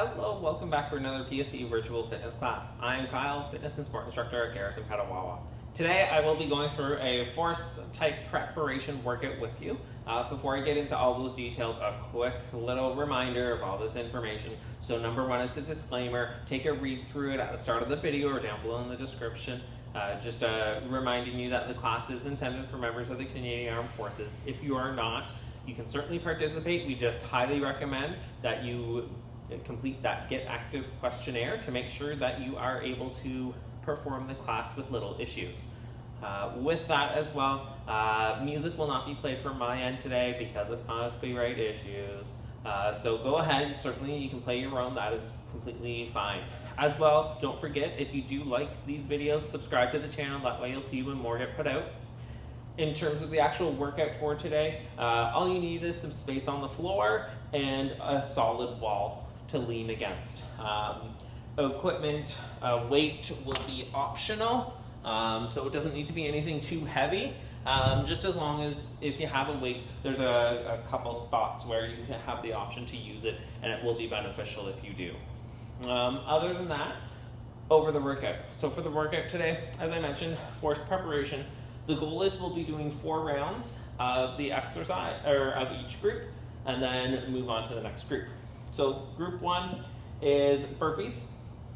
Hello, welcome back for another PSP virtual fitness class. I am Kyle, fitness and sport instructor at Garrison Petawawa. Today I will be going through a force type preparation workout with you. Before I get into all those details, a quick little reminder of all this information. So number one is the disclaimer. Take a read through it at the start of the video or down below in the description. Just reminding you that the class is intended for members of the Canadian Armed Forces. If you are not, you can certainly participate. We just highly recommend that you complete that Get Active questionnaire to make sure that you are able to perform the class with little issues. With that as well, music will not be played from my end today because of copyright issues. So go ahead, certainly you can play your own, that is completely fine. As well, don't forget, if you do like these videos, subscribe to the channel, that way you'll see when more get put out. In terms of the actual workout for today, all you need is some space on the floor and a solid wall to lean against. Equipment, weight will be optional, so it doesn't need to be anything too heavy. Just as long as if you have a weight, there's a couple spots where you can have the option to use it, and it will be beneficial if you do. Other than that, over the workout. So for the workout today, as I mentioned, force preparation. The goal is we'll be doing 4 rounds of the exercise, or of each group, and then move on to the next group. So group 1 is burpees.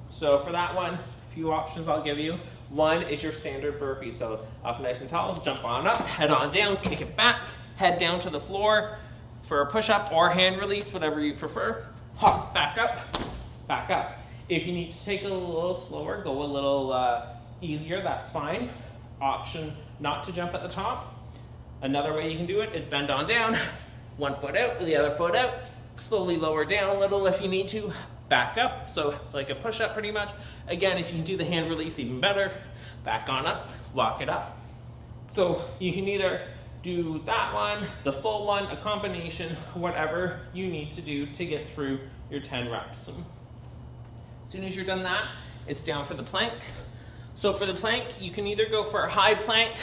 So for that one, a few options I'll give you. One is your standard burpee. So up nice and tall, jump on up, head on down, kick it back, head down to the floor for a push-up or hand release, whatever you prefer. Hop, back up, back up. If you need to take it a little slower, go a little easier, that's fine. Option not to jump at the top. Another way you can do it is bend on down, one foot out, the other foot out, slowly lower down a little if you need to, back up, so like a push-up pretty much. Again, if you can do the hand release, even better. Back on up, walk it up. So you can either do that one, the full one, a combination, whatever you need to do to get through your 10 reps. As soon as you're done that, it's down for the plank. So for the plank, you can either go for a high plank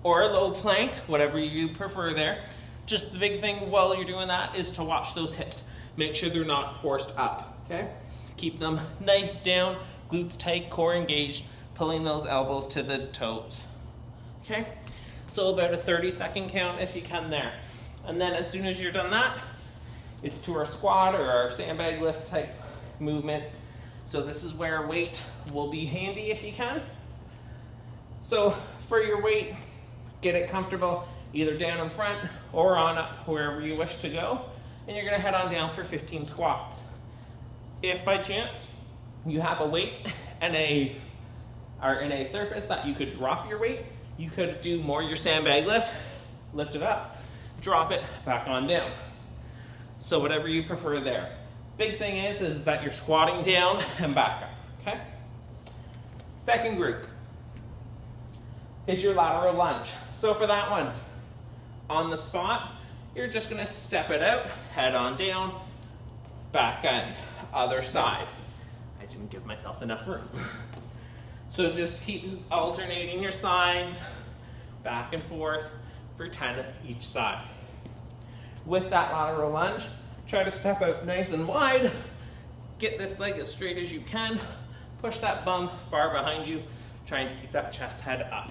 or a low plank, whatever you prefer there. Just the big thing while you're doing that is to watch those hips. Make sure they're not forced up, okay? Keep them nice down, glutes tight, core engaged, pulling those elbows to the toes, okay? So about a 30-second count if you can there. And then as soon as you're done that, it's to our squat or our sandbag lift type movement. So this is where weight will be handy if you can. So for your weight, get it comfortable, either down in front or on up, wherever you wish to go. And you're gonna head on down for 15 squats. If by chance you have a weight and are in a surface that you could drop your weight, you could do more your sandbag lift it up, drop it back on down. So whatever you prefer there. Big thing is that you're squatting down and back up, okay? Second group is your lateral lunge. So for that one, on the spot, you're just gonna step it out, head on down, back in, other side. I didn't give myself enough room. So just keep alternating your sides, back and forth for 10 each side. With that lateral lunge, try to step out nice and wide, get this leg as straight as you can, push that bum far behind you, trying to keep that chest head up.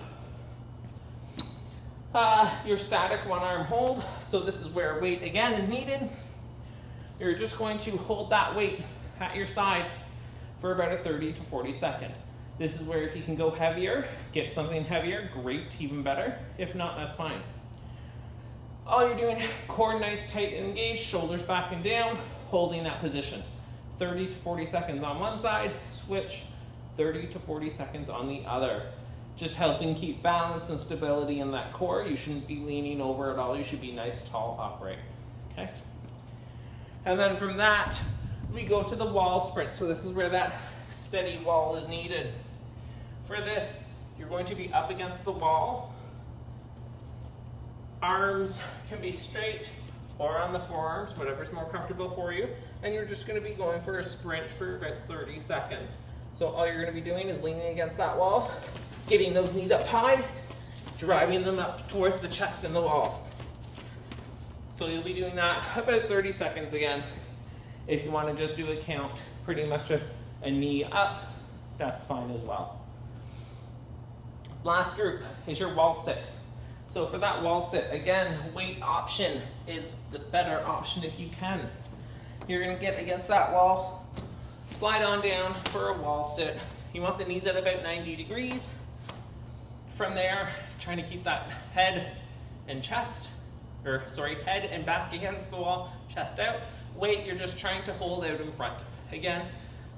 Your static one-arm hold, so this is where weight again is needed. You're just going to hold that weight at your side for about a 30 to 40 second. This is where if you can go heavier, get something heavier, great, even better. If not, that's fine. All you're doing, core nice, tight, and engaged, shoulders back and down, holding that position. 30 to 40 seconds on one side, switch, 30 to 40 seconds on the other. Just helping keep balance and stability in that core. You shouldn't be leaning over at all. You should be nice, tall, upright, okay? And then from that, we go to the wall sprint. So this is where that steady wall is needed. For this, you're going to be up against the wall. Arms can be straight or on the forearms, whatever's more comfortable for you. And you're just gonna be going for a sprint for about 30 seconds. So all you're gonna be doing is leaning against that wall, getting those knees up high, driving them up towards the chest and the wall. So you'll be doing that about 30 seconds again. If you want to just do a count, pretty much a knee up, that's fine as well. Last group is your wall sit. So for that wall sit, again, weight option is the better option if you can. You're going to get against that wall, slide on down for a wall sit. You want the knees at about 90 degrees. From there, trying to keep that head and head and back against the wall, chest out. Weight, you're just trying to hold out in front. Again,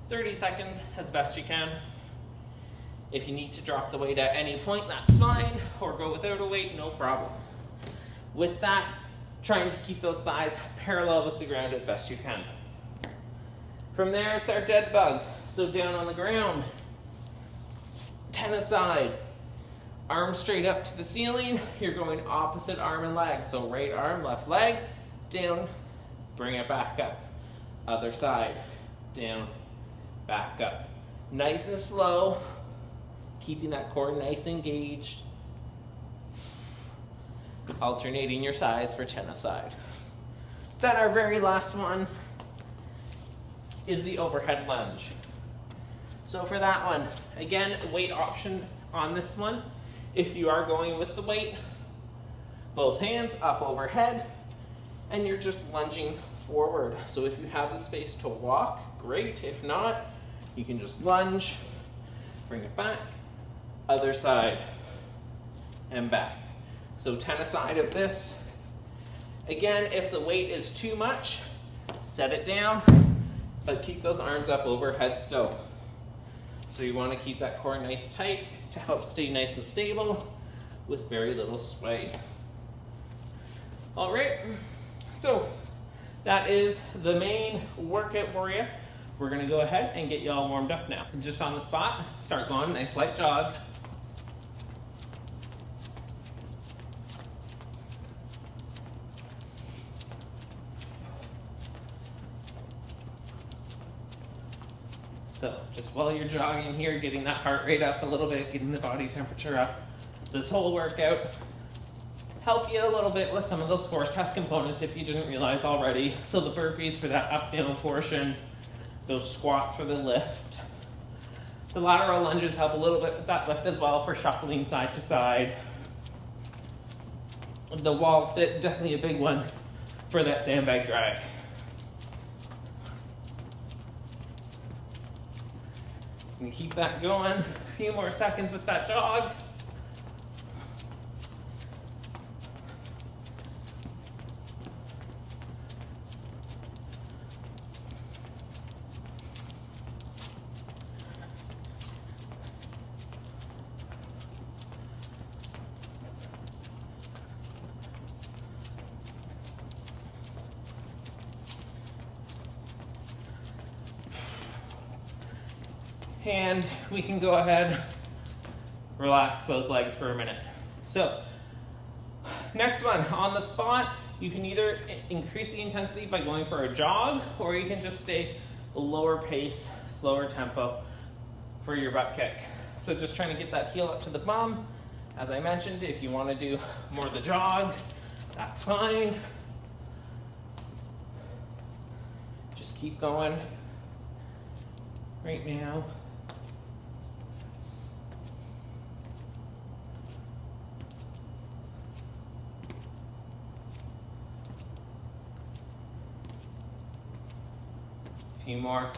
30 seconds as best you can. If you need to drop the weight at any point, that's fine, or go without a weight, no problem. With that, trying to keep those thighs parallel with the ground as best you can. From there, it's our dead bug. So down on the ground, 10 aside, arms straight up to the ceiling. You're going opposite arm and leg. So right arm, left leg, down, bring it back up. Other side, down, back up. Nice and slow, keeping that core nice engaged. Alternating your sides for 10 aside. Then our very last one is the overhead lunge. So for that one, again, weight option on this one. If you are going with the weight, both hands up overhead, and you're just lunging forward. So if you have the space to walk, great. If not, you can just lunge, bring it back, other side, and back. So 10 aside of this. Again, if the weight is too much, set it down, but keep those arms up overhead still. So you want to keep that core nice tight to help stay nice and stable with very little sway. All right, so that is the main workout for you. We're going to go ahead and get you all warmed up now. Just on the spot, start going, nice light jog. So just while you're jogging here, getting that heart rate up a little bit, getting the body temperature up. This whole workout help you a little bit with some of those force test components if you didn't realize already. So the burpees for that up-down portion, those squats for the lift. The lateral lunges help a little bit with that lift as well for shuffling side to side. The wall sit, definitely a big one for that sandbag drag. And keep that going, a few more seconds with that jog. And we can go ahead, relax those legs for a minute. So, next one, on the spot, you can either increase the intensity by going for a jog, or you can just stay a lower pace, slower tempo for your butt kick. So just trying to get that heel up to the bum. As I mentioned, if you want to do more of the jog, that's fine. Just keep going right now. Few more.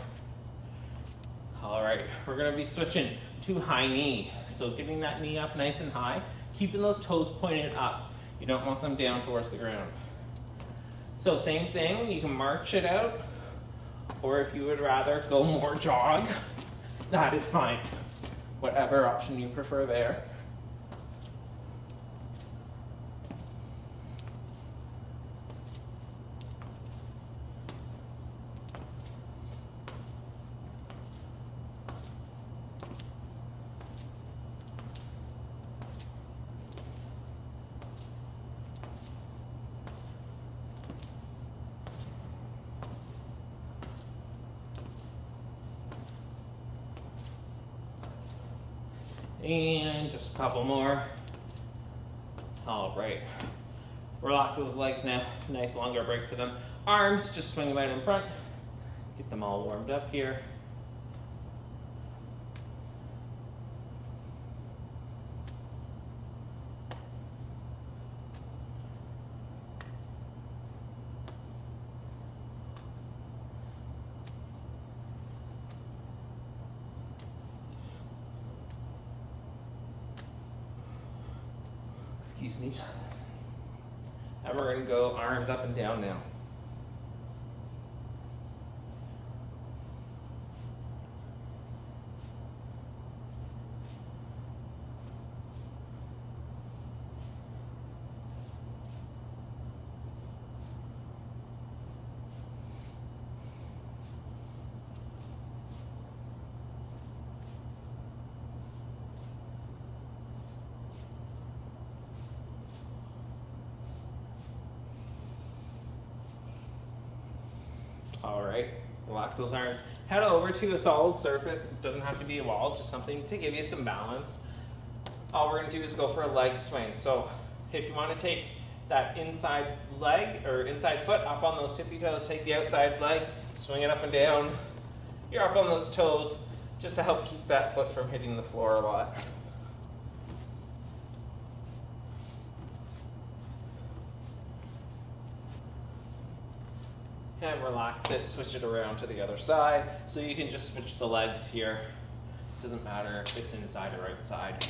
All right, we're gonna be switching to high knee. So getting that knee up nice and high, keeping those toes pointed up. You don't want them down towards the ground. So same thing, you can march it out, or if you would rather go more jog, that is fine. Whatever option you prefer there. And just a couple more. All right. Relax those legs now. Nice longer break for them. Arms, just swing them out in front. Get them all warmed up here. Excuse me. And we're going to go arms up and down now. All right, relax those arms. Head over to a solid surface. It doesn't have to be a wall, just something to give you some balance. All we're gonna do is go for a leg swing. So if you wanna take that inside leg or inside foot up on those tippy toes, take the outside leg, swing it up and down. You're up on those toes just to help keep that foot from hitting the floor a lot. And relax it, switch it around to the other side. So you can just switch the legs here. Doesn't matter if it's inside or outside.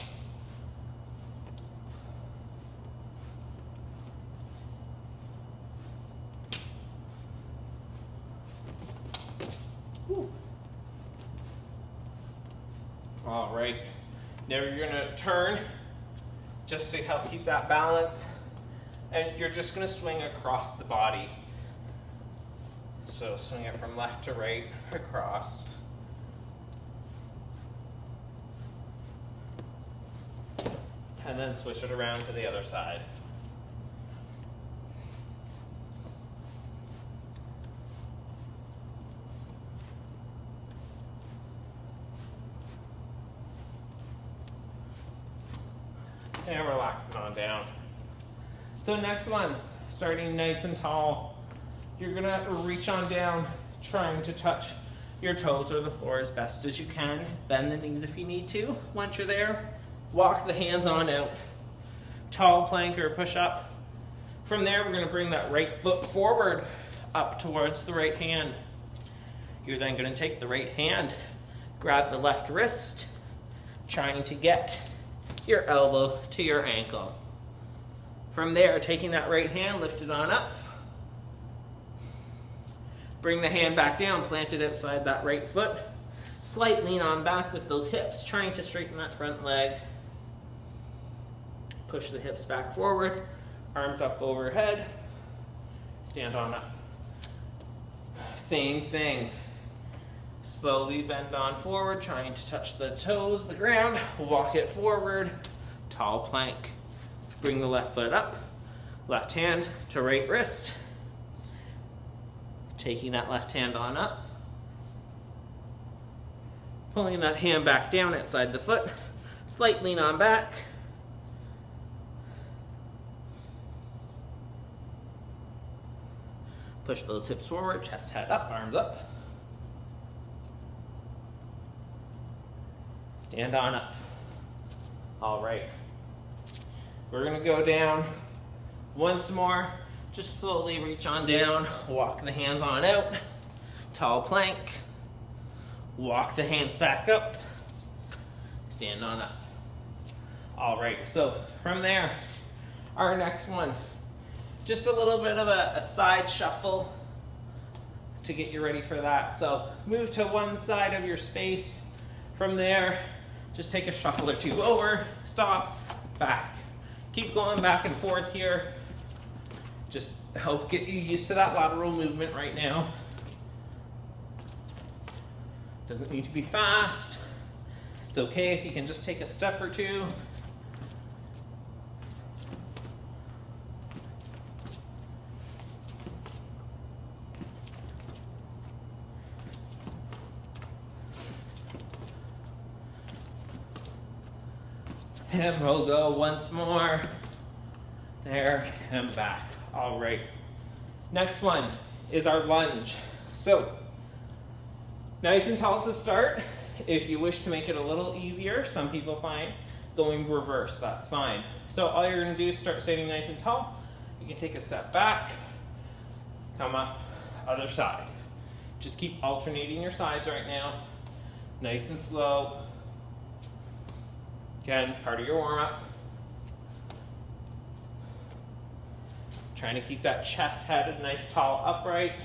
Whew. All right, now you're gonna turn just to help keep that balance. And you're just gonna swing across the body. So swing it from left to right, across. And then switch it around to the other side. And relax it on down. So next one, starting nice and tall. You're gonna reach on down, trying to touch your toes or the floor as best as you can. Bend the knees if you need to. Once you're there, walk the hands on out. Tall plank or push up. From there, we're gonna bring that right foot forward up towards the right hand. You're then gonna take the right hand, grab the left wrist, trying to get your elbow to your ankle. From there, taking that right hand, lift it on up. Bring the hand back down, plant it outside that right foot. Slight lean on back with those hips, trying to straighten that front leg. Push the hips back forward, arms up overhead. Stand on up. Same thing. Slowly bend on forward, trying to touch the toes, the ground. Walk it forward, tall plank. Bring the left foot up, left hand to right wrist. Taking that left hand on up, pulling that hand back down outside the foot, slight lean on back. Push those hips forward, chest head up, arms up. Stand on up. All right. We're gonna go down once more. Just slowly reach on down, walk the hands on out, tall plank, walk the hands back up, stand on up. All right, so from there, our next one, just a little bit of a side shuffle to get you ready for that. So move to one side of your space. From there, just take a shuffle or two over, stop, back. Keep going back and forth here. Just help get you used to that lateral movement right now. Doesn't need to be fast. It's okay if you can just take a step or two. And we'll go once more. There and back. All right. Next one is our lunge. So Nice and tall to start. If you wish to make it a little easier, some people find going reverse, that's fine. So all you're gonna do is start standing nice and tall. You can take a step back, come up, other side. Just keep alternating your sides right now. Nice and slow. Again, part of your warm up. Trying to keep that chest head nice, tall, upright.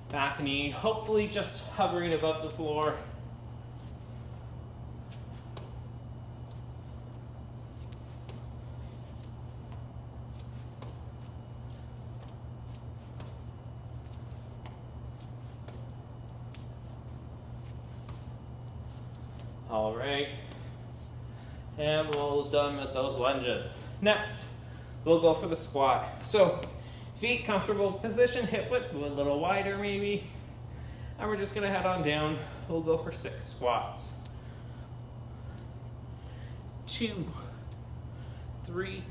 Back knee, hopefully just hovering above the floor. All right, and we're done with those lunges. Next, we'll go for the squat. So, feet comfortable position, hip width a little wider maybe, and we're just gonna head on down. We'll go for 6 squats. 2, 3,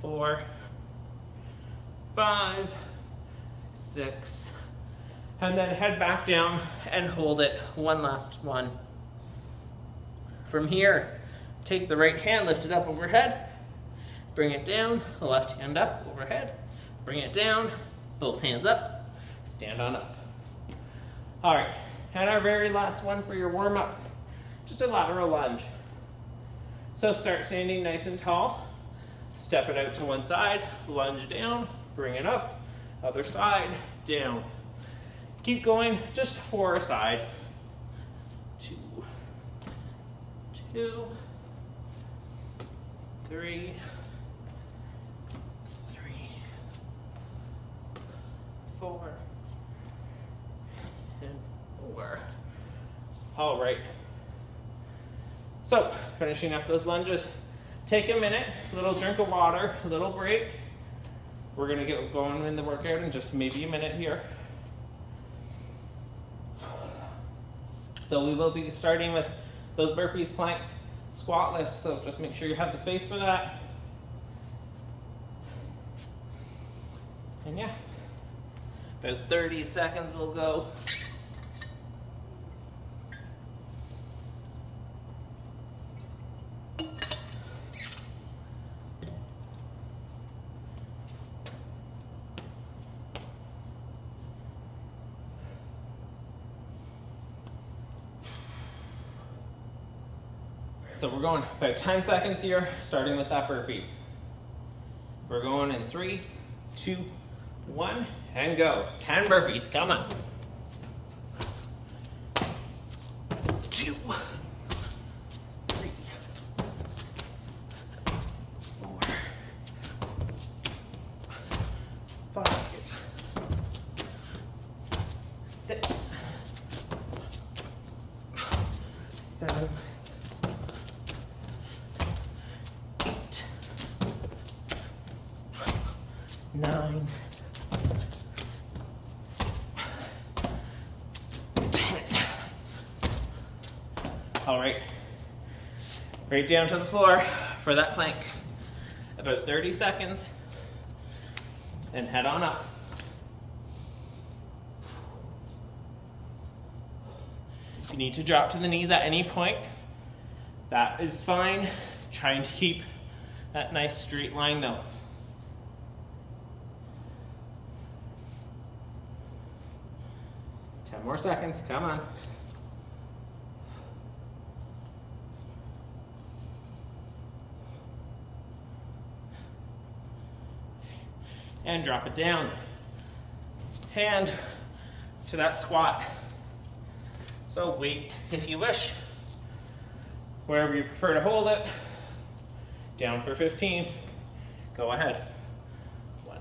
4, 5, 6, and then head back down and hold it. One last one. From here, take the right hand, lift it up overhead, bring it down, the left hand up overhead, bring it down, both hands up, stand on up. All right, and our very last one for your warm up, just a lateral lunge. So start standing nice and tall, step it out to one side, lunge down, bring it up, other side, down. Keep going, just 4 a side. 2, 3, 4, and 4. All right. So, finishing up those lunges. Take a minute, a little drink of water, a little break. We're gonna get going in the workout in just maybe a minute here. So we will be starting with those burpees, planks, squat lifts, so just make sure you have the space for that. And yeah, about 30 seconds we'll go. So we're going about 10 seconds here, starting with that burpee. We're going in 3, 2, 1, and go. 10 burpees, come on. 2, 3, 4, 5, 6, 7, 9, 10. All right, right down to the floor for that plank. About 30 seconds, and head on up. If you need to drop to the knees at any point, that is fine. Trying to keep that nice straight line though. More seconds, come on. And drop it down. Hand to that squat. So wait if you wish. Wherever you prefer to hold it. Down for 15. Go ahead. 1,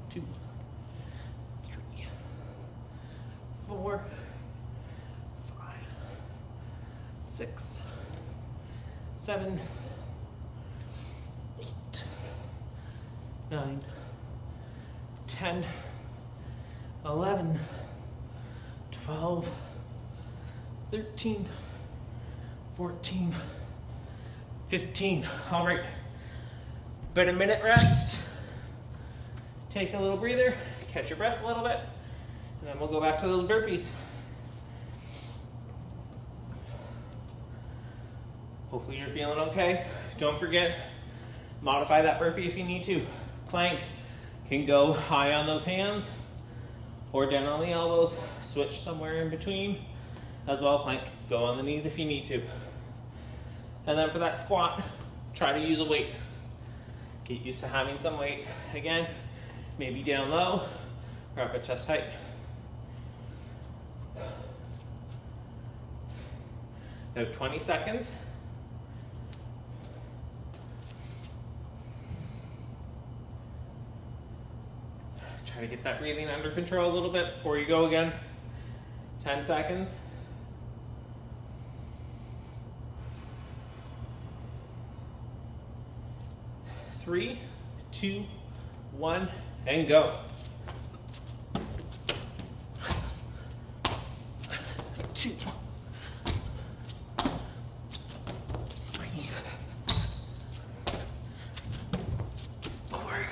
2, 4, 5, 6, 7, 8, 9, 10, 11, 12, 13, 14, 15. All right, about a minute rest. Take a little breather, catch your breath a little bit, and then we'll go back to those burpees. Hopefully you're feeling okay. Don't forget, modify that burpee if you need to. Plank can go high on those hands or down on the elbows. Switch somewhere in between as well. Plank, go on the knees if you need to. And then for that squat, try to use a weight. Get used to having some weight. Again, maybe down low or up at chest height. About 20 seconds. Try to get that breathing under control a little bit before you go again. 10 seconds. 3, 2, 1, and go. 2, 3, 4,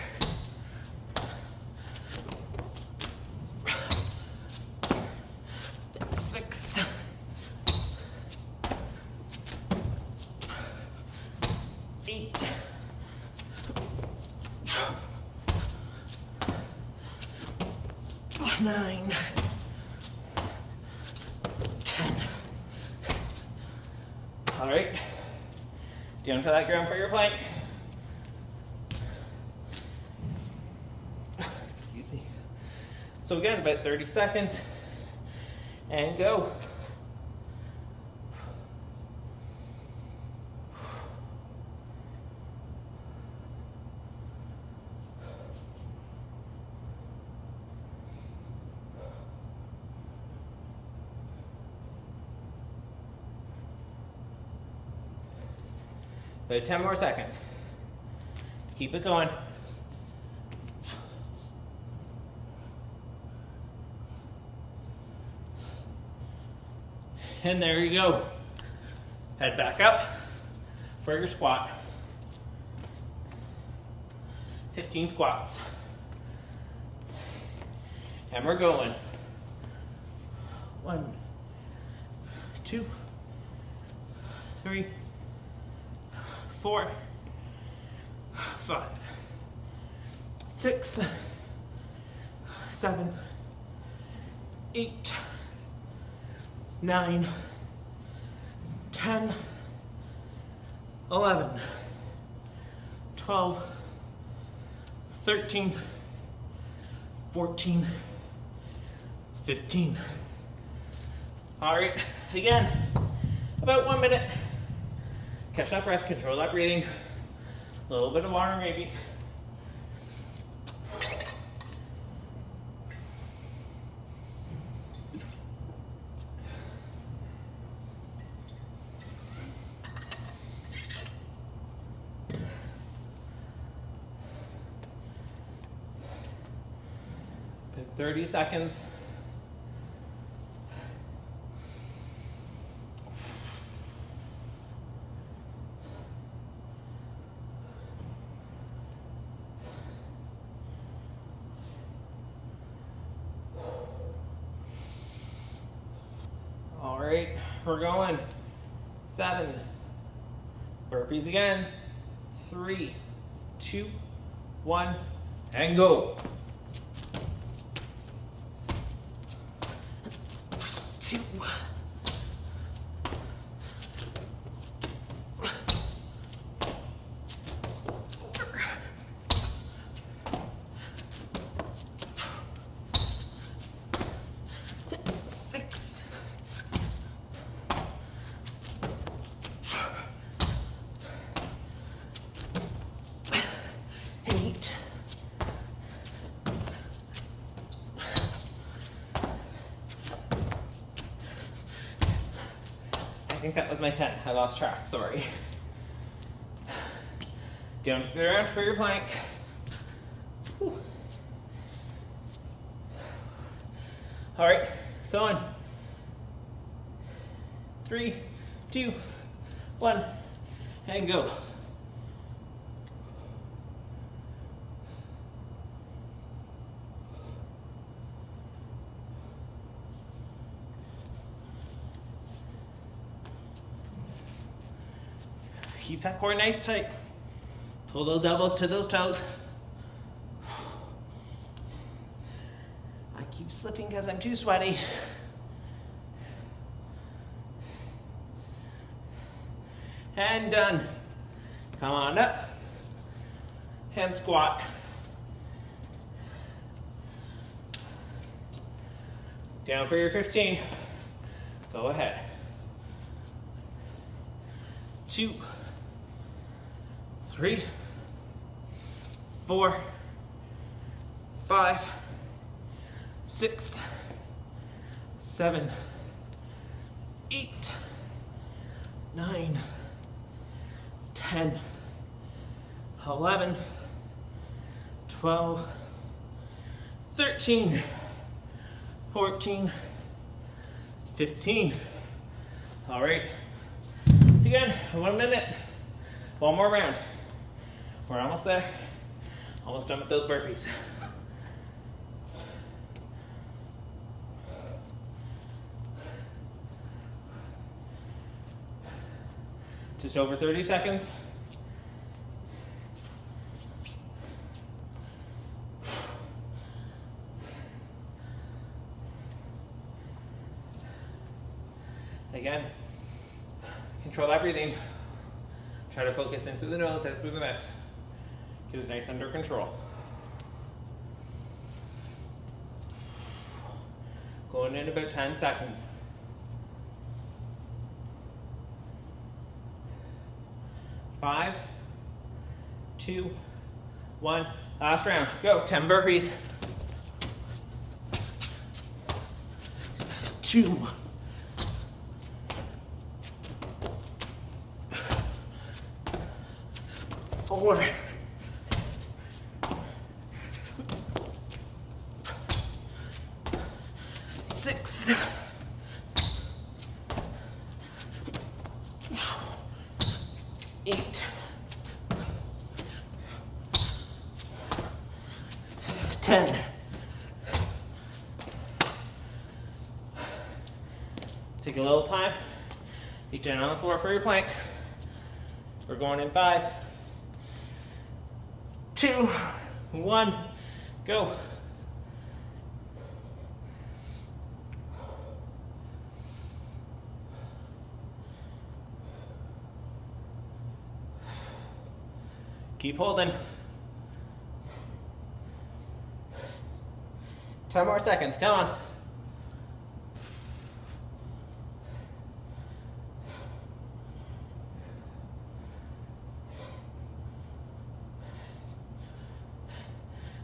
6, 8, 9, 10. All right, down to that ground for your plank. Excuse me. So again, about 30 seconds, and go. About 10 more seconds. Keep it going. And there you go. Head back up for your squat. 15 squats. And we're going. 1, 2, 3, 4, 5, 6, 7, 8, 9, 10, 11, 12, 13, 14, 15. All right, again, about 1 minute. Catch that breath, control that breathing. A little bit of water maybe. About 30 seconds. All right, we're going. 7. Burpees again. 3, 2, 1, and go. 2. 6. 8. I think that was my 10. I lost track, sorry. Down to the ground for your plank. Whew. All right, going. 3, 2, 1, and go. Keep that core nice tight. Pull those elbows to those toes. I keep slipping because I'm too sweaty. And done. Come on up. And squat. Down for your 15. Go ahead. 2, 3, 4, 5, 6, 7, 8, 9, 10, 11, 12, 13, 14, 15. All right. Again, 1 minute. One more round. We're almost there. Almost done with those burpees. Just over 30 seconds. Again, control that breathing. Try to focus in through the nose, out through the mouth. Get it nice under control. Going in about 10 seconds. 5, 2, 1. Last round. Go. 10 burpees. 2. 4. 6. 8. 10. Take a little time. Feet down on the floor for your plank. We're going in 5, 2, 1, go. Keep holding. 10 more seconds, come on.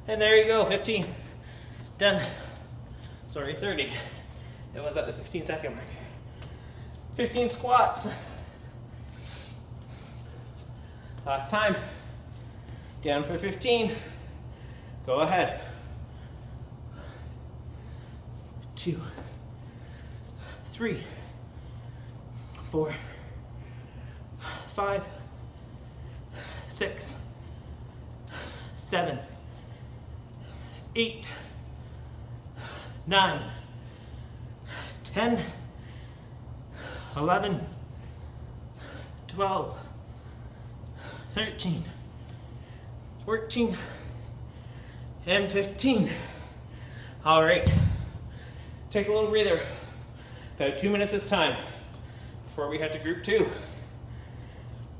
And there you go, 15. Done. Sorry, 30. It was at the 15-second mark. 15 squats. Last time. Down for 15. Go ahead. 2, 3, 4, 5, 6, 7, 8, 9, 10, 11, 12, 13, 14, and 15. All right. Take a little breather. About 2 minutes this time before we head to group 2.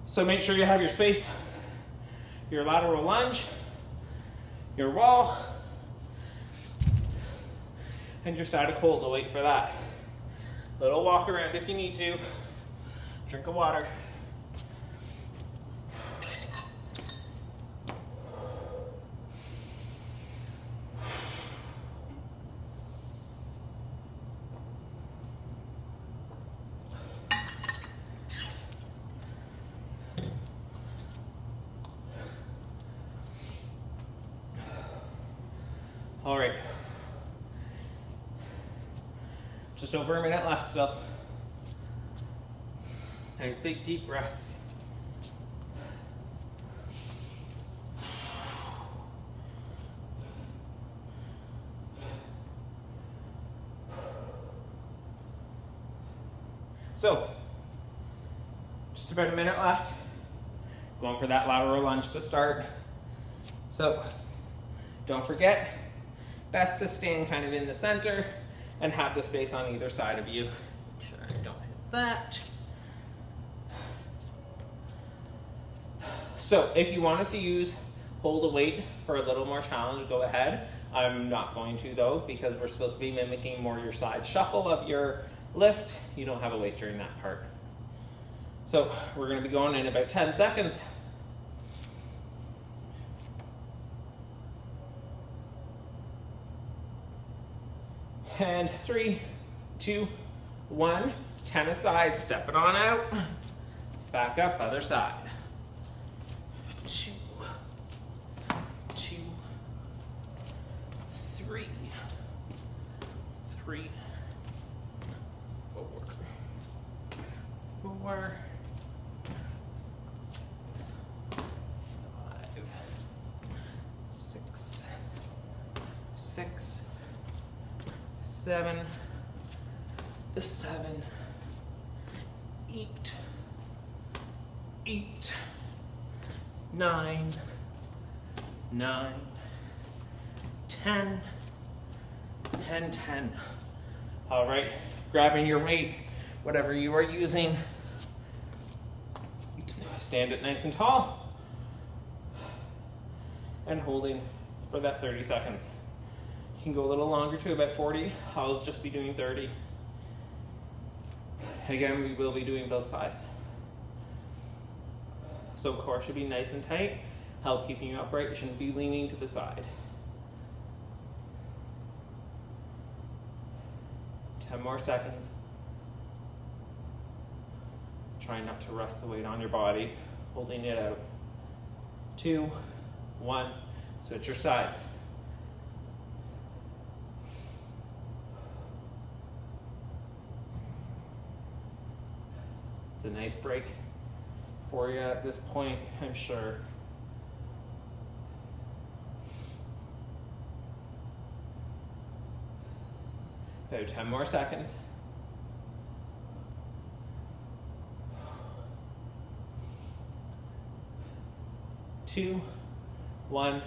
So make sure you have your space, your lateral lunge, your wall, and your static hold to wait for that. Little walk around if you need to. Drink of water. All right. Just over a minute left still. Nice big deep breaths. So, just about a minute left. Going for that lateral lunge to start. So don't forget, best to stand kind of in the center and have the space on either side of you. Make sure I don't hit that. So if you wanted to hold a weight for a little more challenge, go ahead. I'm not going to though, because we're supposed to be mimicking more your side shuffle of your lift. You don't have a weight during that part. So we're going to be going in about 10 seconds. And 3, 2, 1, 10 aside, step it on out. Back up, other side. 2, 2, 3, 3, 4, 4, 5, 6, 6, 7, 7, 8, 8, 9, 9, 10, 10, 10. All right, grabbing your weight, whatever you are using. Stand it nice and tall and holding for that 30 seconds. You can go a little longer to about 40. I'll just be doing 30. Again, we will be doing both sides. So core should be nice and tight. Help keeping you upright. You shouldn't be leaning to the side. 10 more seconds. Try not to rest the weight on your body. Holding it out. 2, 1. Switch your sides. It's a nice break for you at this point, I'm sure. About 10 more seconds. 2, 1,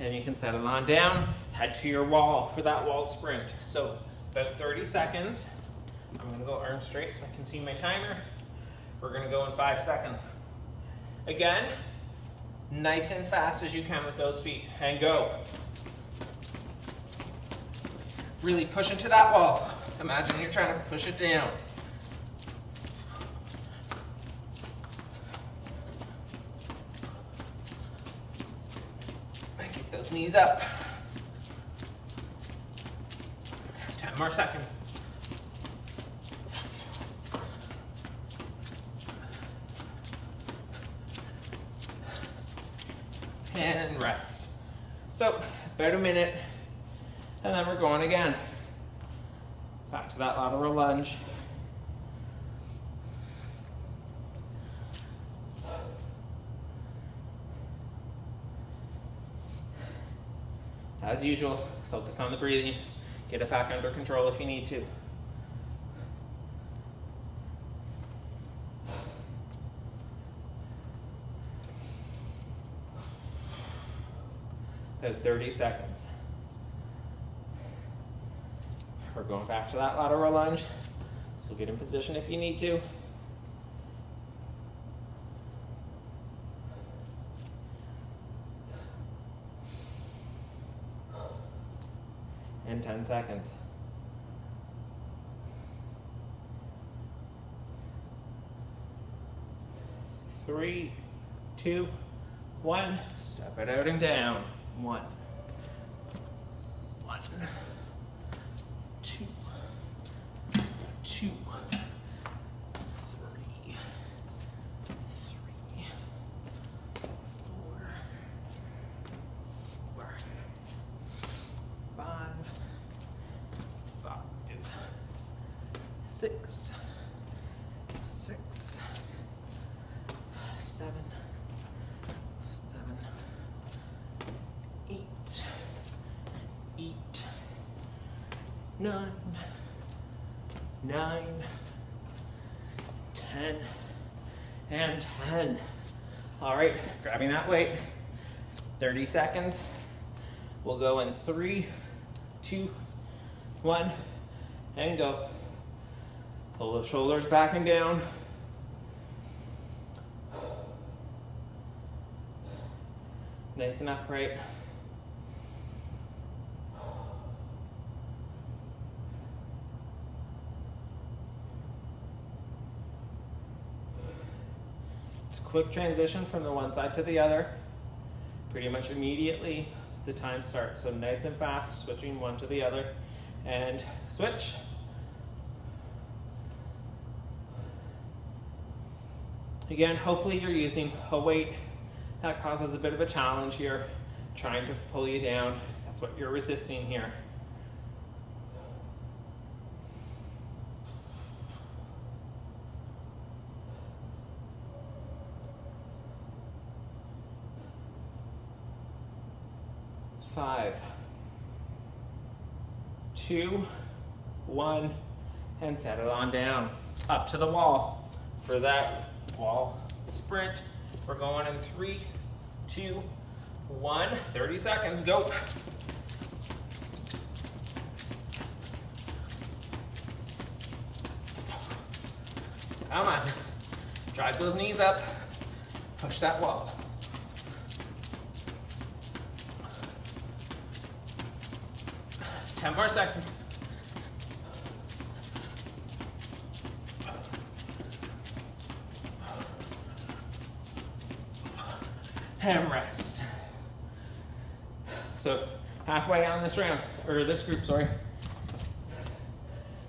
and you can set it on down. Head to your wall for that wall sprint. So about 30 seconds. I'm going to go arms straight so I can see my timer. We're going to go in 5 seconds. Again, nice and fast as you can with those feet. And go. Really push into that wall. Imagine you're trying to push it down. Keep those knees up. 10 more seconds. And rest. So about a minute, and then we're going again. Back to that lateral lunge. As usual, focus on the breathing. Get it back under control if you need to. About 30 seconds. We're going back to that lateral lunge. So get in position if you need to. And 10 seconds. Three, 2, 1. Step it out and down. 1, 1, 2, 2, 3, 3, 4, 4, 5, 5, 6, 6, 7, 7, 8, 8, 9, 9, 10, and 10. All right, grabbing that weight, 30 seconds. We'll go in 3, 2, 1, and go. Pull the shoulders back and down. Nice and upright. It's a quick transition from the one side to the other. Pretty much immediately the time starts. So nice and fast, switching one to the other. And switch. Again, hopefully you're using a weight that causes a bit of a challenge here, trying to pull you down. That's what you're resisting here. Five, 2, 1, and set it on down. Up to the wall. For that wall sprint, we're going in 3, 2, 1, 30 seconds, go. Come on, drive those knees up, push that wall. Ten more seconds. And rest. So halfway on this round, or this group, sorry.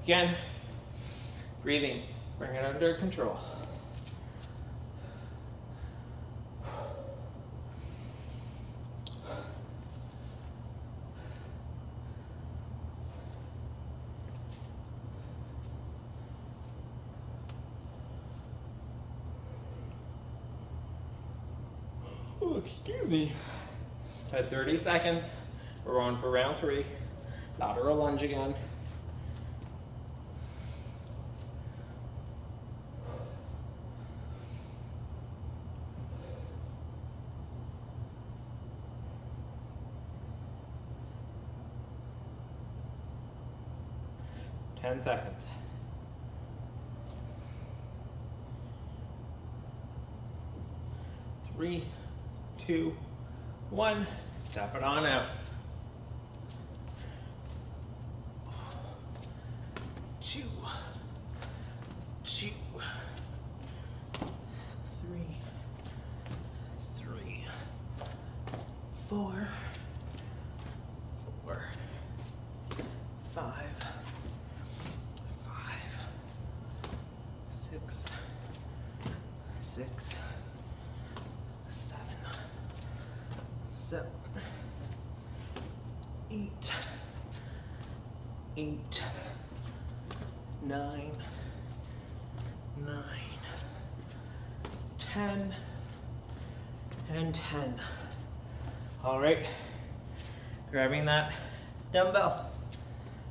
Again, breathing, bring it under control. Oh, excuse me. At 30 seconds, we're on for round 3. Lateral lunge again. Ten seconds. 3, 2, 1. Step it on out. 2, 2, 3, 3, 4, 4, 5, 6, 6, 7, 7, 8, 8, 9, 9, 10, and 10. All right, grabbing that dumbbell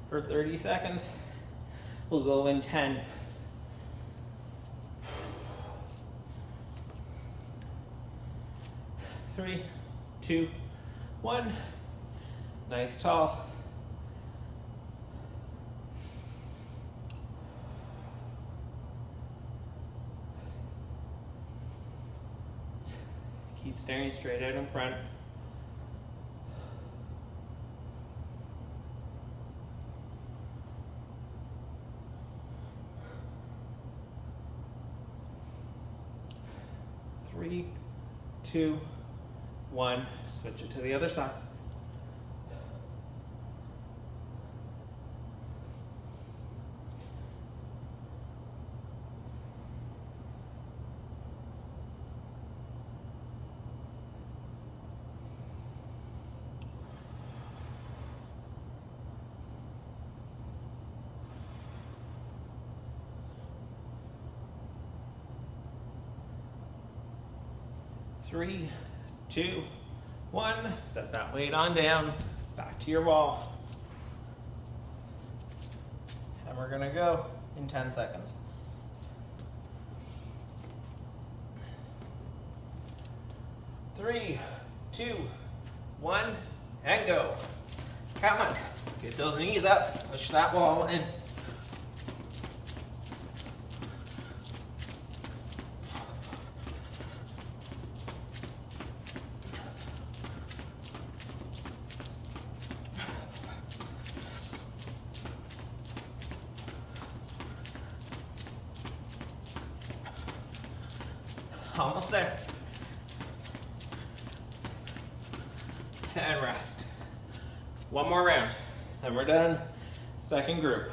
for 30 seconds. We'll go in 10. 3, 2, 1. Nice tall. Keep staring straight out in front. Three, 2, 1. Switch it to the other side. Three, 2, 1. Set that weight on down. Back to your wall. And we're gonna go in 10 seconds. 3, 2, 1, and go. Come on, get those knees up, push that wall in. Almost there. And rest. One more round, then we're done. Second group.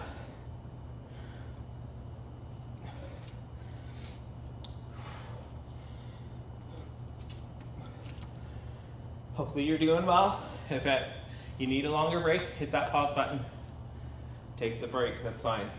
Hopefully you're doing well. If you need a longer break, hit that pause button. Take the break, that's fine.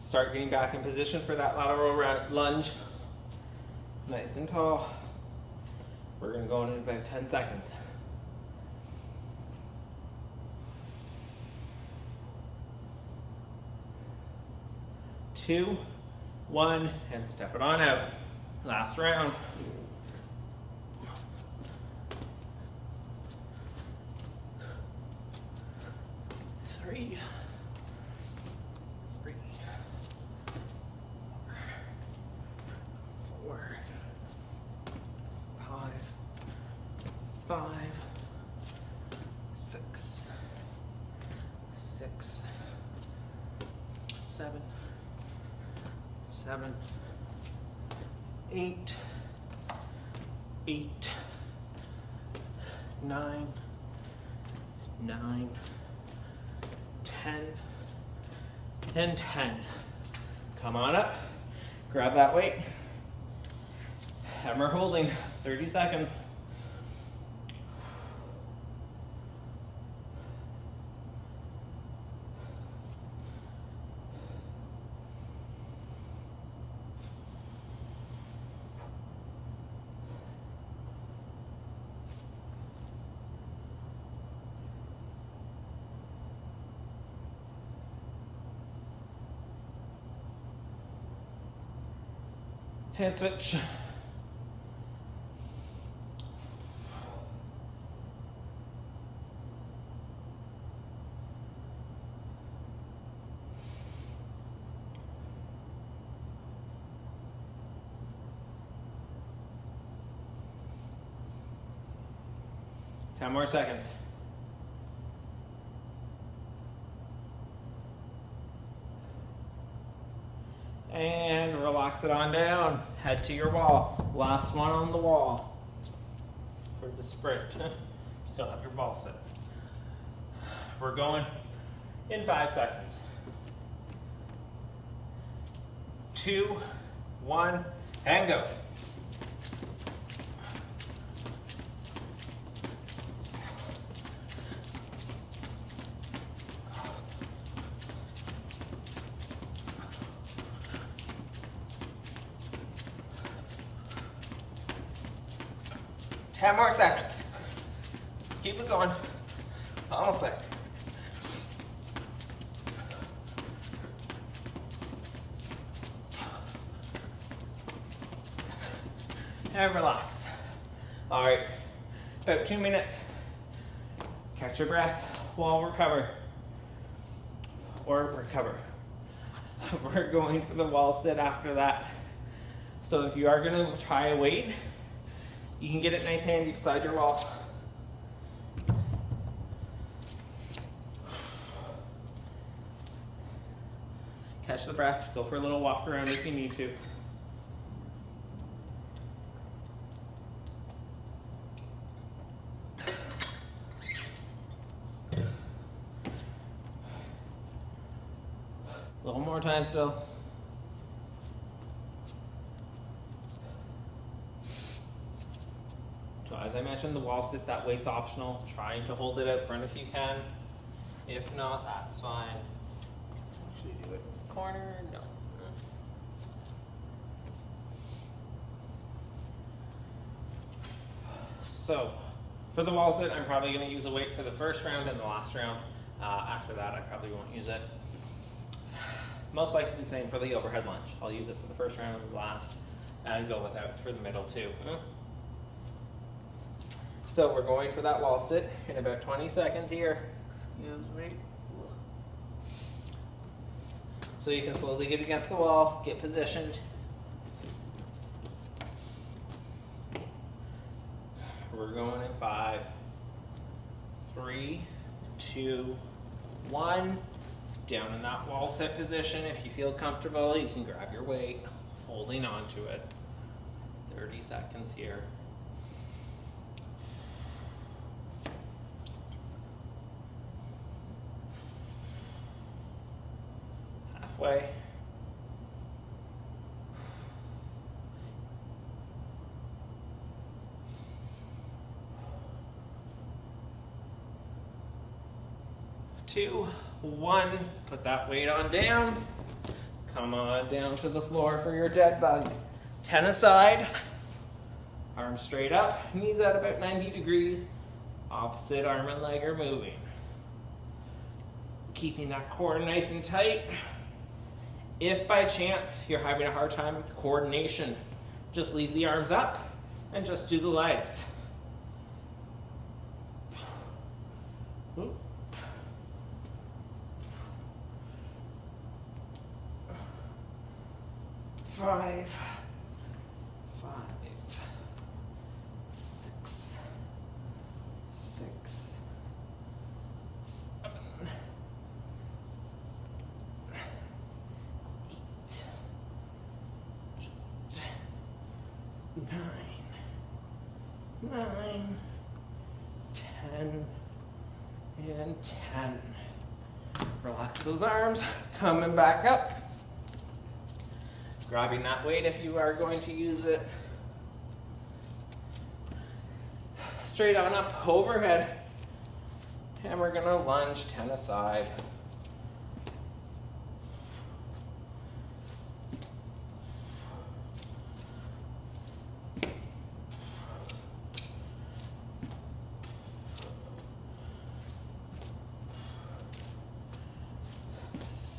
Start getting back in position for that lateral lunge. Nice and tall. We're going to go in about 10 seconds. 2, 1, and step it on out. Last round. 3, 4, 5, 6, 7, 8, 9, 10, and 10. Come on up, grab that weight, and we're holding 30 seconds. Hand switch. Ten more seconds. And relax it on down. Head to your wall. Last one on the wall for the sprint. Still have your ball set. We're going in 5 seconds. 2, 1, and go. Ten more seconds. Keep it going. Almost there. And relax. All right, about 2 minutes. Catch your breath while recover. Or recover. We're going for the wall sit after that. So if you are gonna try a weight, you can get it nice handy beside your wall. Catch the breath, go for a little walk around if you need to. A little more time still. So as I mentioned, the wall sit, that weight's optional. Trying to hold it out front if you can. If not, that's fine. Actually do it corner? No. So, for the wall sit, I'm probably going to use a weight for the first round and the last round. After that, I probably won't use it. Most likely the same for the overhead lunge. I'll use it for the first round and the last, and go without it for the middle too. So we're going for that wall sit in about 20 seconds here. Excuse me. So you can slowly get against the wall, get positioned. We're going in 5, 3, 2, 1. Down in that wall sit position. If you feel comfortable, you can grab your weight, holding on to it. 30 seconds here. Halfway. Two, 1, put that weight on down. Come on down to the floor for your dead bug. 10 aside, arms straight up, knees at about 90 degrees. Opposite arm and leg are moving. Keeping that core nice and tight. If by chance you're having a hard time with the coordination, just leave the arms up and just do the legs. Ooh. 5, 6, 7, 9, 10, and 10. Relax those arms, coming back up. Grabbing that weight if you are going to use it. Straight on up, overhead. And we're gonna lunge 10 aside.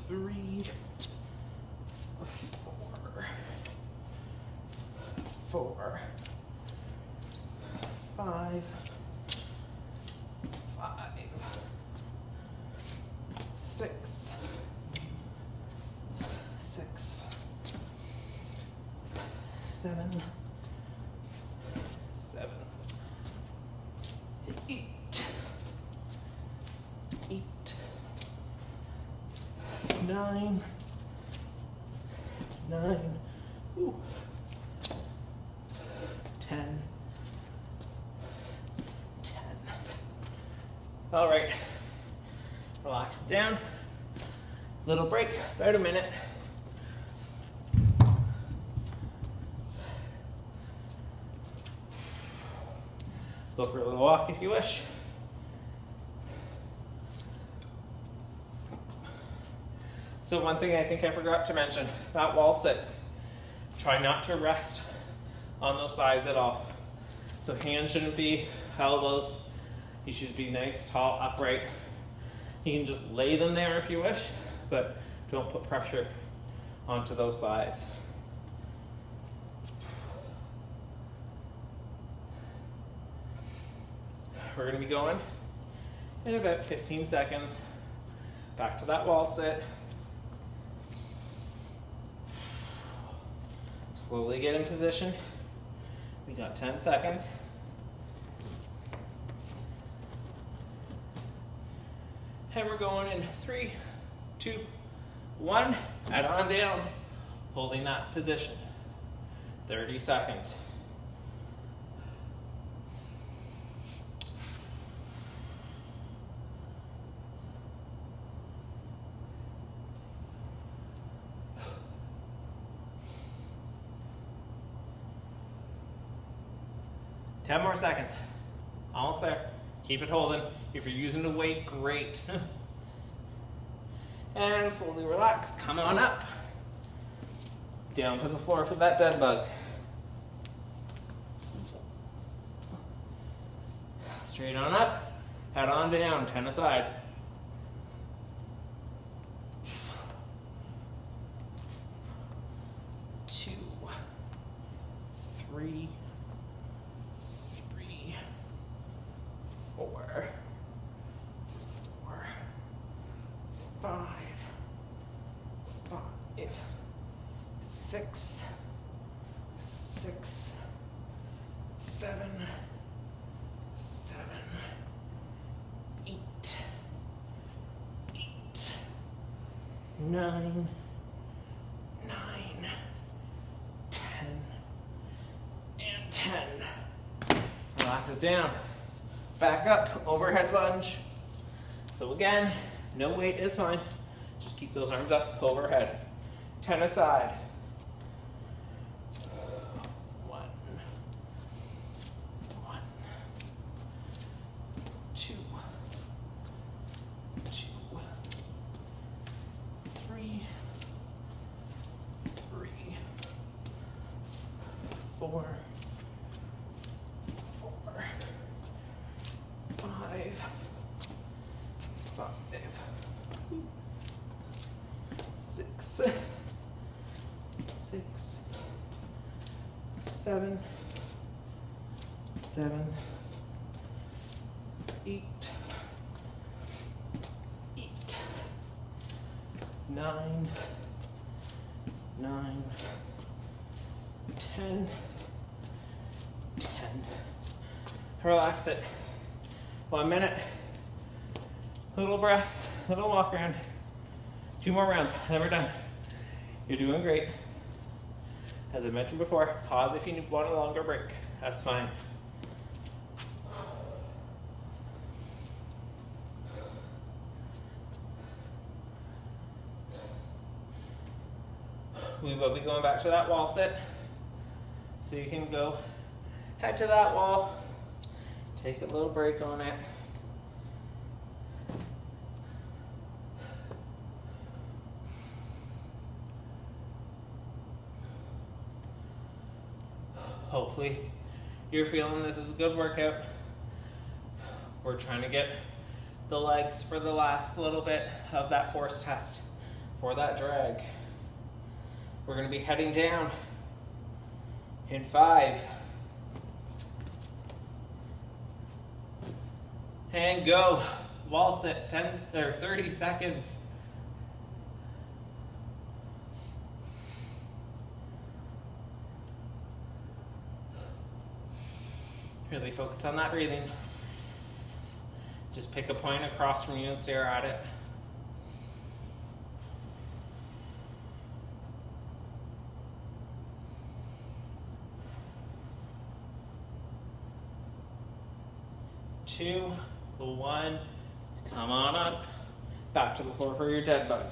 Three, 4, 5, 6, 7, 8, 9, 10, 10. All right, relax down. Little break, about a minute. Go for a little walk if you wish. So one thing I think I forgot to mention, that wall sit, try not to rest on those thighs at all. So hands shouldn't be elbows. You should be nice, tall, upright. You can just lay them there if you wish, but don't put pressure onto those thighs. We're going to be going in about 15 seconds. Back to that wall sit. Slowly get in position. We got 10 seconds. And we're going in 3, 2, 1. Head on down, holding that position. 30 seconds. Ten more seconds. Almost there. Keep it holding. If you're using the weight, great. And slowly relax. Come on up. Down to the floor for that dead bug. Straight on up. Head on down. 10 aside. 2, 3, 4, 5, 6, 7, 8, 9, 10, and 10. Relax it down. Back up, overhead lunge. So again, no weight is fine. Just keep those arms up, overhead. 10 aside. 1, 2, 3, 4, 5, 6, 7, 8, 9, 10. Relax it. 1 minute. Little breath, little walk around. 2 more rounds, then we're done. You're doing great. As I mentioned before, pause if you want a longer break. That's fine. We will be going back to that wall sit. So you can go head to that wall, take a little break on it. Hopefully you're feeling this is a good workout. We're trying to get the legs for the last little bit of that force test for that drag. We're going to be heading down in 5. And go. Wall sit, 10 or 30 seconds. Really focus on that breathing. Just pick a point across from you and stare at it. Two, 1, come on up. Back to the floor for your dead bug.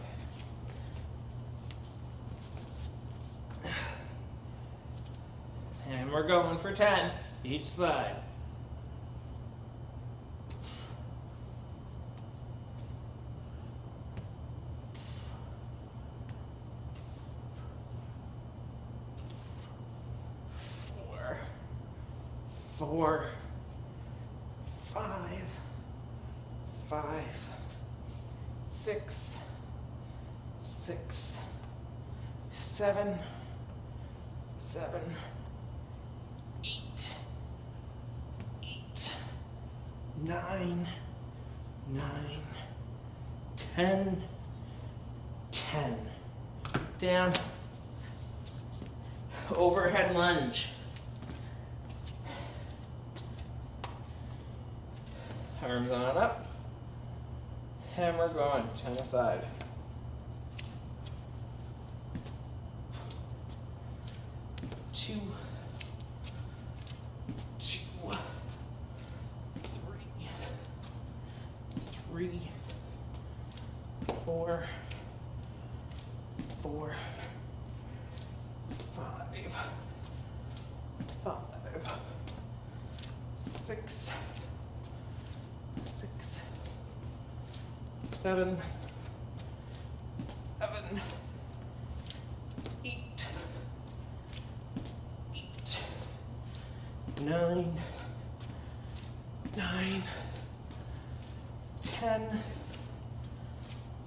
And we're going for 10 each side. Four, 5, 6, 7, 8, 9, 10. Down. Overhead lunge. Arms on up. And we're going 10 aside. 2, 3, 4, 5, 6, 7, 8, 9, 9, 10,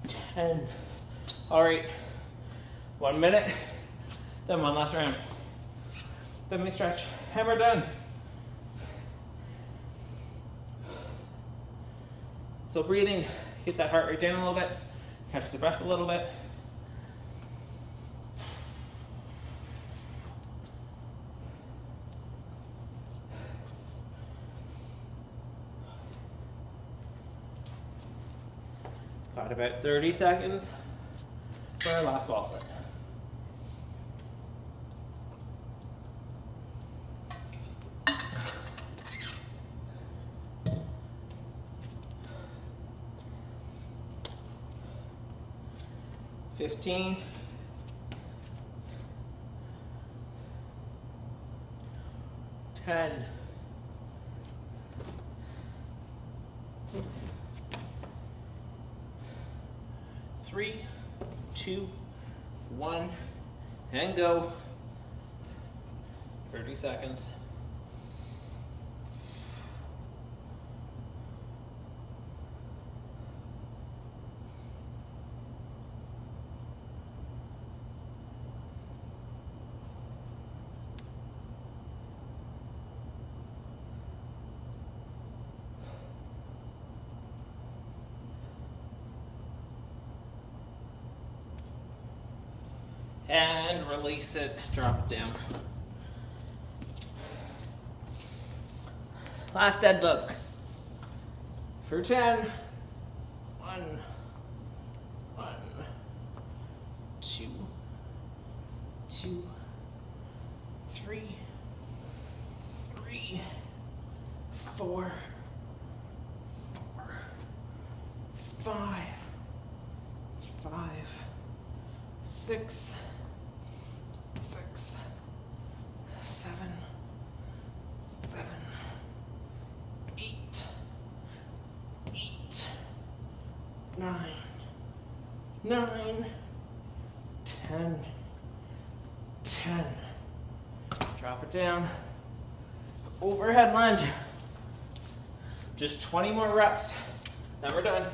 10. All right, 1 minute, then one last round. Then we stretch, and we're done. So breathing, get that heart rate down a little bit, catch the breath a little bit. Got about 30 seconds for our last wall sit. $15, 10, 3, 2, 1, and go. 30 seconds. And release it, drop it down. Last dead bug. For 10. 1, 1, 2, 2, 3, 3, 4, 4, 5, 5, 6, 6, 7, 7, 8, 8, 9, 9, 10, 10. Drop it down. Overhead lunge. Just 20 more reps. Then we're done.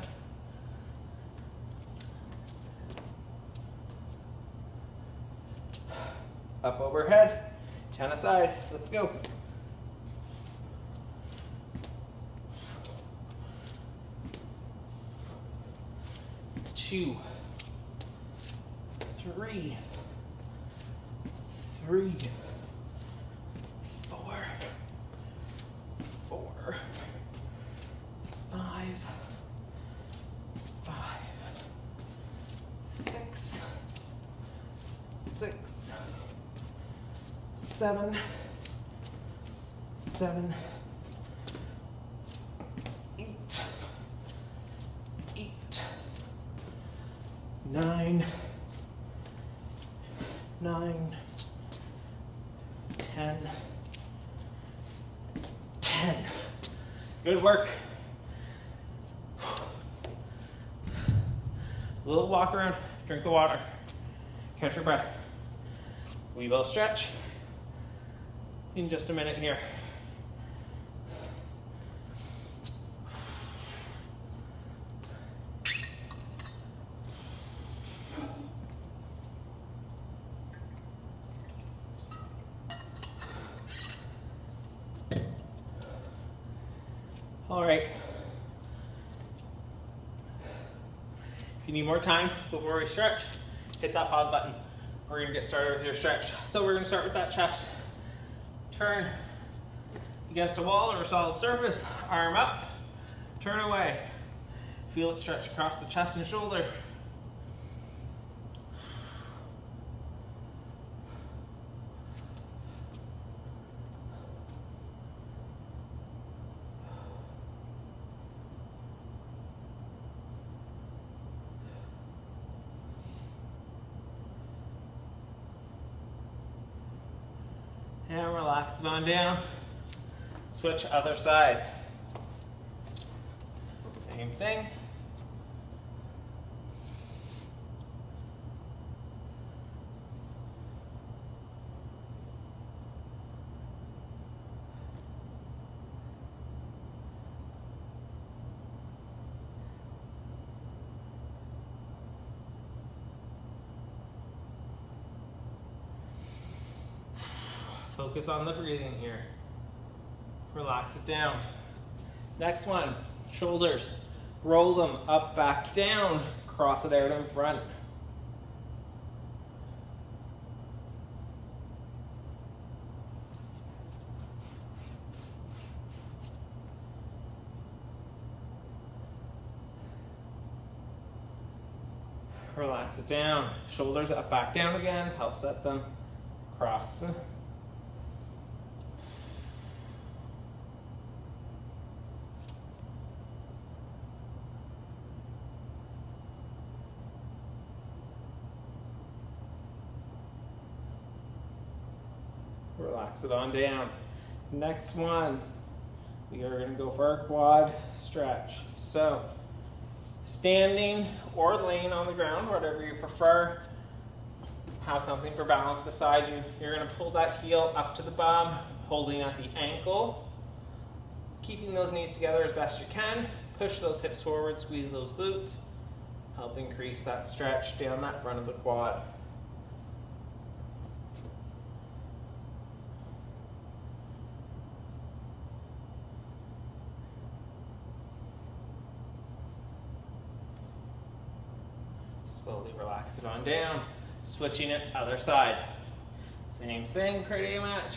Up overhead, 10 aside. Let's go. Two, 3, 3, 4, 4, 5, 5, 6, 6, 7, 7, 8, 8, 9, 9, 10, 10. Good work. A little walk around, drink of water, catch your breath. We will stretch in just a minute here. All right. If you need more time before we stretch, hit that pause button. We're gonna get started with your stretch. So we're gonna start with that chest. Turn against a wall or a solid surface, arm up, turn away. Feel it stretch across the chest and shoulder. And relax it on down. Switch other side. Same thing. Focus on the breathing here. Relax it down. Next one, shoulders. Roll them up, back, down. Cross it out in front. Relax it down. Shoulders up, back, down again. Help set them. Cross. Relax it on down. Next one, we are going to go for our quad stretch. So, standing or laying on the ground, whatever you prefer. Have something for balance beside you. You're going to pull that heel up to the bum, holding at the ankle, keeping those knees together as best you can. Push those hips forward, squeeze those glutes. Help increase that stretch down that front of the quad. Slowly relax it on down. Switching it other side. Same thing pretty much.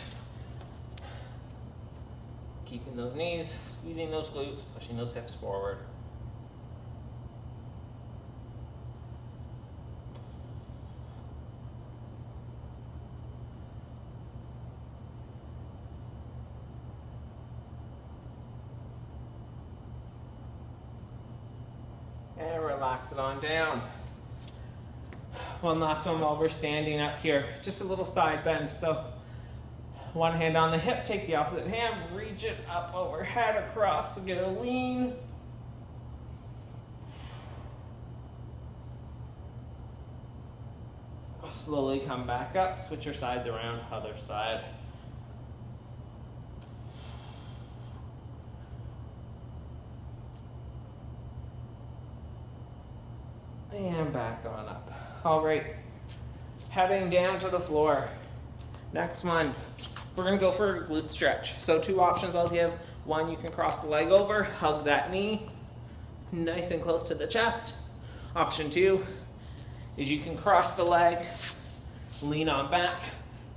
Keeping those knees, squeezing those glutes, pushing those hips forward. And relax it on down. One last one while we're standing up here. Just a little side bend. So one hand on the hip, take the opposite hand, reach it up overhead across, get a lean. Slowly come back up, switch your sides around, other side. And back on up. All right, heading down to the floor. Next one, we're gonna go for a glute stretch. So two options I'll give. One, you can cross the leg over, hug that knee, nice and close to the chest. Option two is you can cross the leg, lean on back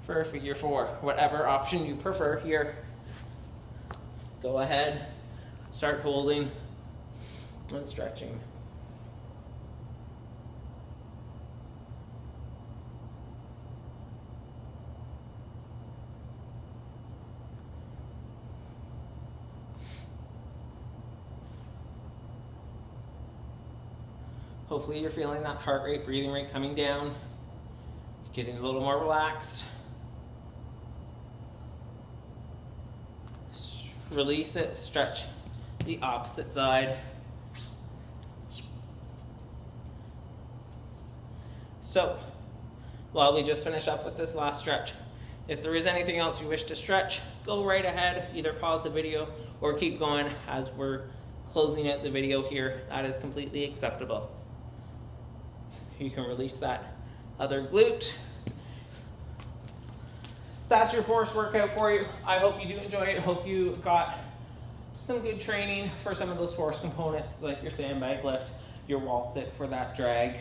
for a figure four. Whatever option you prefer here. Go ahead, start holding and stretching. Hopefully you're feeling that heart rate, breathing rate coming down, getting a little more relaxed. Release it, stretch the opposite side. So, while we just finish up with this last stretch, if there is anything else you wish to stretch, go right ahead, either pause the video or keep going as we're closing out the video here. That is completely acceptable. You can release that other glute. That's your force workout for you. I hope you do enjoy it. Hope you got some good training for some of those force components, like your sandbag lift, your wall sit for that drag.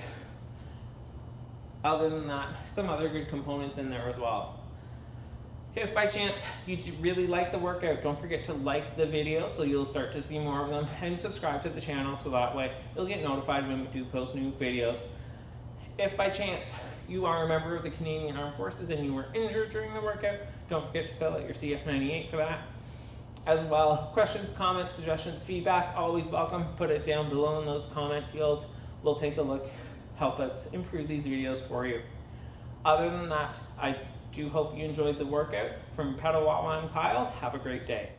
Other than that, some other good components in there as well. If by chance you do really like the workout, don't forget to like the video so you'll start to see more of them, and subscribe to the channel so that way you'll get notified when we do post new videos. If by chance you are a member of the Canadian Armed Forces and you were injured during the workout, don't forget to fill out your CF98 for that. As well, questions, comments, suggestions, feedback, always welcome. Put it down below in those comment fields. We'll take a look, help us improve these videos for you. Other than that, I do hope you enjoyed the workout. From Petawawa and Kyle, have a great day.